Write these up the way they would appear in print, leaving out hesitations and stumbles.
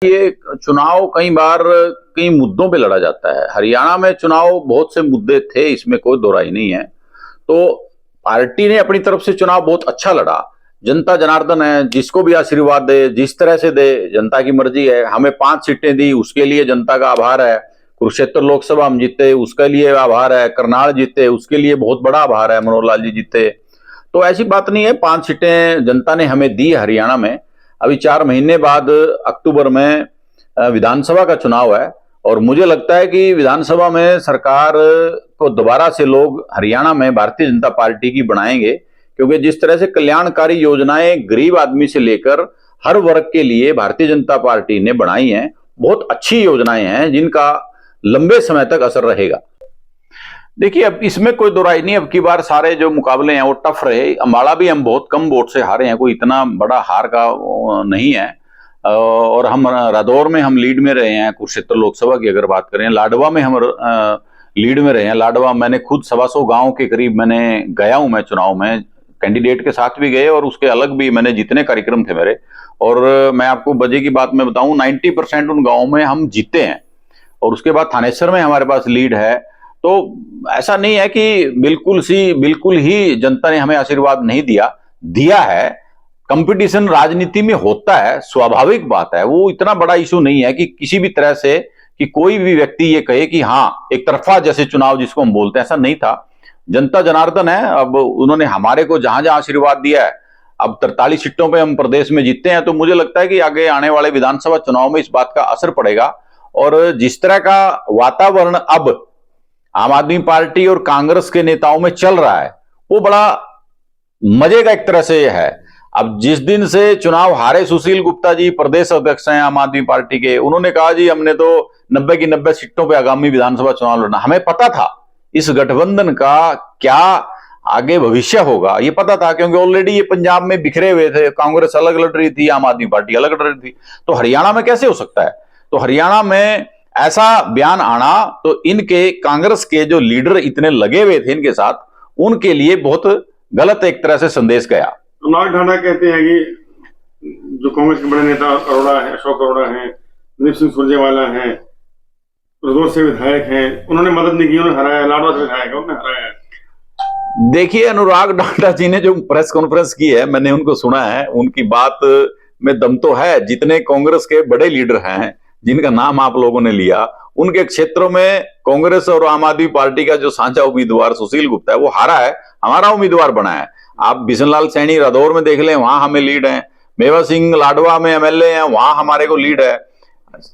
ये चुनाव कई बार कई मुद्दों पे लड़ा जाता है। हरियाणा में चुनाव बहुत से मुद्दे थे, इसमें कोई दो राय नहीं है। तो पार्टी ने अपनी तरफ से चुनाव बहुत अच्छा लड़ा। जनता जनार्दन है, जिसको भी आशीर्वाद दे, जिस तरह से दे, जनता की मर्जी है। हमें 5 सीटें दी, उसके लिए जनता का आभार है। कुरुक्षेत्र लोकसभा हम जीते, उसके लिए आभार है। करनाल जीते, उसके लिए बहुत बड़ा आभार है। मनोहर लाल जी जीते, तो ऐसी बात नहीं है। 5 सीटें जनता ने हमें दी हरियाणा में। अभी 4 महीने बाद अक्टूबर में विधानसभा का चुनाव है, और मुझे लगता है कि विधानसभा में सरकार को दोबारा से लोग हरियाणा में भारतीय जनता पार्टी की बनाएंगे, क्योंकि जिस तरह से कल्याणकारी योजनाएं गरीब आदमी से लेकर हर वर्ग के लिए भारतीय जनता पार्टी ने बनाई हैं, बहुत अच्छी योजनाएं हैं जिनका लंबे समय तक असर रहेगा। देखिए, अब इसमें कोई दो राय नहीं। अब की बार सारे जो मुकाबले हैं वो टफ रहे। अम्बाला भी हम बहुत कम वोट से हारे हैं, कोई इतना बड़ा हार का नहीं है। और हम रादौर में हम लीड में रहे हैं। कुरुक्षेत्र लोकसभा की अगर बात करें, लाडवा में हम लीड में रहे हैं। लाडवा मैंने खुद 125 गांव के करीब मैंने गया हूं। मैं चुनाव में कैंडिडेट के साथ भी गए और उसके अलग भी मैंने जितने कार्यक्रम थे मेरे। और मैं आपको बजे की बात में बताऊं, 90% उन गाँव में हम जीते हैं। और उसके बाद थानेसर में हमारे पास लीड है। तो ऐसा नहीं है कि बिल्कुल ही जनता ने हमें आशीर्वाद नहीं दिया है। कंपटीशन राजनीति में होता है, स्वाभाविक बात है। वो इतना बड़ा इशू नहीं है कि किसी भी तरह से कि कोई भी व्यक्ति ये कहे कि हाँ एक तरफा जैसे चुनाव जिसको हम बोलते हैं, ऐसा नहीं था। जनता जनार्दन है। अब उन्होंने हमारे को जहां जहां आशीर्वाद दिया है, अब 43 सीटों पे हम प्रदेश में जीते हैं। तो मुझे लगता है कि आगे आने वाले विधानसभा चुनाव में इस बात का असर पड़ेगा। और जिस तरह का वातावरण अब आम आदमी पार्टी और कांग्रेस के नेताओं में चल रहा है, वो बड़ा मजे का एक तरह से है। अब जिस दिन से चुनाव हारे सुशील गुप्ता जी, प्रदेश अध्यक्ष हैं आम आदमी पार्टी के, उन्होंने कहा जी हमने तो 90 की 90 सीटों पे आगामी विधानसभा चुनाव लड़ना। हमें पता था इस गठबंधन का क्या आगे भविष्य होगा, ये पता था, क्योंकि ऑलरेडी ये पंजाब में बिखरे हुए थे। कांग्रेस अलग लड़ रही थी, आम आदमी पार्टी अलग लड़ रही थी। तो हरियाणा में कैसे हो सकता है? तो हरियाणा में ऐसा बयान आना, तो इनके कांग्रेस के जो लीडर इतने लगे हुए थे इनके साथ, उनके लिए बहुत गलत एक तरह से संदेश गया। अनुराग ढांडा कहते हैं कि जो कांग्रेस के बड़े नेता अरोड़ा है, अशोक अरोड़ा है, दिलीप सिंह सुरजेवाला है, रादौर से विधायक हैं, उन्होंने मदद नहीं की, उन्होंने हराया। लाडवा से विधायक उन्होंने हराया। देखिए, अनुराग ढांडा जी ने जो प्रेस कॉन्फ्रेंस की है, मैंने उनको सुना है। उनकी बात में दम तो है। जितने कांग्रेस के बड़े लीडर हैं जिनका नाम आप लोगों ने लिया, उनके क्षेत्रों में कांग्रेस और आम आदमी पार्टी का जो साझा उम्मीदवार सुशील गुप्ता है वो हारा है, हमारा उम्मीदवार बना है। आप बिशन लाल सैनी रादौर में देख लें, वहां हमें लीड है। मेवा सिंह लाडवा में एमएलए हैं, वहां हमारे को लीड है।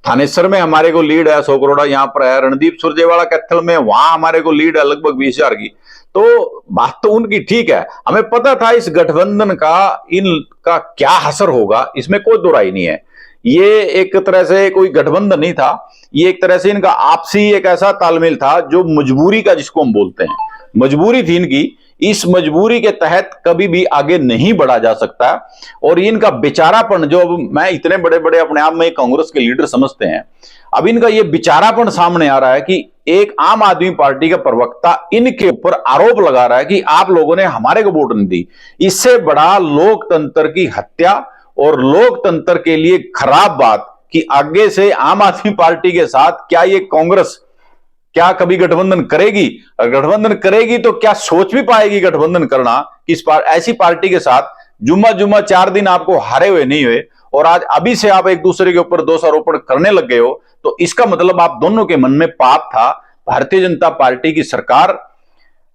थानेसर में हमारे को लीड है, 100 करोड़ यहाँ पर है। रणदीप सुरजेवाला कैथल में, वहां हमारे को लीड है लगभग 20,000 की। तो बात तो उनकी ठीक है। हमें पता था इस गठबंधन का इनका क्या असर होगा, इसमें कोई दो राय नहीं है। ये एक तरह से कोई गठबंधन नहीं था, ये एक तरह से इनका आपसी एक ऐसा तालमेल था जो मजबूरी का, जिसको हम बोलते हैं, मजबूरी थी इनकी। इस मजबूरी के तहत कभी भी आगे नहीं बढ़ा जा सकता। और इनका बेचारापन, जो मैं इतने बड़े बड़े अपने आप में कांग्रेस के लीडर समझते हैं, अब इनका ये बेचारापन सामने आ रहा है कि एक आम आदमी पार्टी का प्रवक्ता इनके ऊपर आरोप लगा रहा है कि आप लोगों ने हमारे को वोट नहीं दी। इससे बड़ा लोकतंत्र की हत्या और लोकतंत्र के लिए खराब बात कि आगे से आम आदमी पार्टी के साथ क्या ये कांग्रेस क्या कभी गठबंधन करेगी? अगर गठबंधन करेगी तो क्या सोच भी पाएगी गठबंधन करना? इस ऐसी पार्टी के साथ जुम्मा 4 दिन आपको हारे हुए नहीं हुए, और आज अभी से आप एक दूसरे के ऊपर दोषारोपण करने लग गए हो, तो इसका मतलब आप दोनों के मन में पाप था। भारतीय जनता पार्टी की सरकार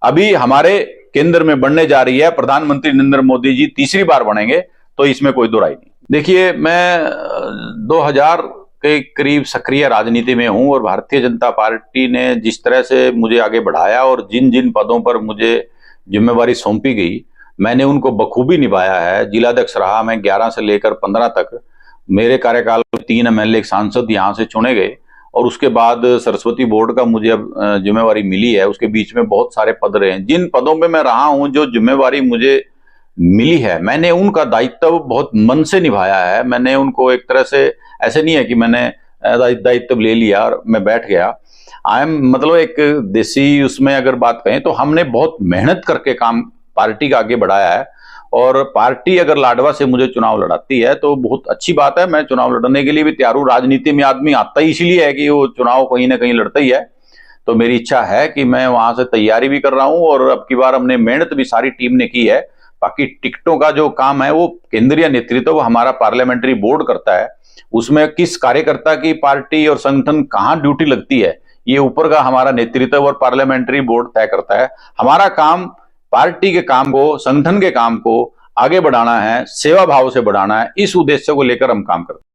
अभी हमारे केंद्र में बनने जा रही है। प्रधानमंत्री नरेंद्र मोदी जी तीसरी बार बनेंगे, तो इसमें कोई दो राय नहीं। देखिए, मैं 2000 के करीब सक्रिय राजनीति में हूं, और भारतीय जनता पार्टी ने जिस तरह से मुझे आगे बढ़ाया और जिन जिन पदों पर मुझे जिम्मेवारी सौंपी गई, मैंने उनको बखूबी निभाया है। जिलाध्यक्ष रहा मैं 11 से लेकर 15 तक। मेरे कार्यकाल में 3 एमएलए, एक सांसद यहां से चुने गए, और उसके बाद सरस्वती बोर्ड का मुझे अब जिम्मेवारी मिली है। उसके बीच में बहुत सारे पद रहे हैं। जिन पदों में मैं रहा हूं, जो जिम्मेवारी मुझे मिली है, मैंने उनका दायित्व बहुत मन से निभाया है। मैंने उनको एक तरह से, ऐसे नहीं है कि मैंने दायित्व ले लिया और मैं बैठ गया। मतलब एक देसी उसमें अगर बात कहें तो हमने बहुत मेहनत करके काम पार्टी का आगे बढ़ाया है। और पार्टी अगर लाडवा से मुझे चुनाव लड़ाती है तो बहुत अच्छी बात है। मैं चुनाव लड़ने के लिए भी तैयार हूं। राजनीति में आदमी आता ही इसलिए है कि वो चुनाव कहीं ना कहीं लड़ता ही है। तो मेरी इच्छा है कि मैं वहां से तैयारी भी कर रहा हूं और अब की बार हमने मेहनत भी सारी टीम ने की है। बाकी टिकटों का जो काम है वो केंद्रीय नेतृत्व हमारा पार्लियामेंट्री बोर्ड करता है। उसमें किस कार्यकर्ता की पार्टी और संगठन कहां ड्यूटी लगती है ये ऊपर का हमारा नेतृत्व और पार्लियामेंट्री बोर्ड तय करता है। हमारा काम पार्टी के काम को, संगठन के काम को आगे बढ़ाना है, सेवा भाव से बढ़ाना है। इस उद्देश्य को लेकर हम काम करते हैं।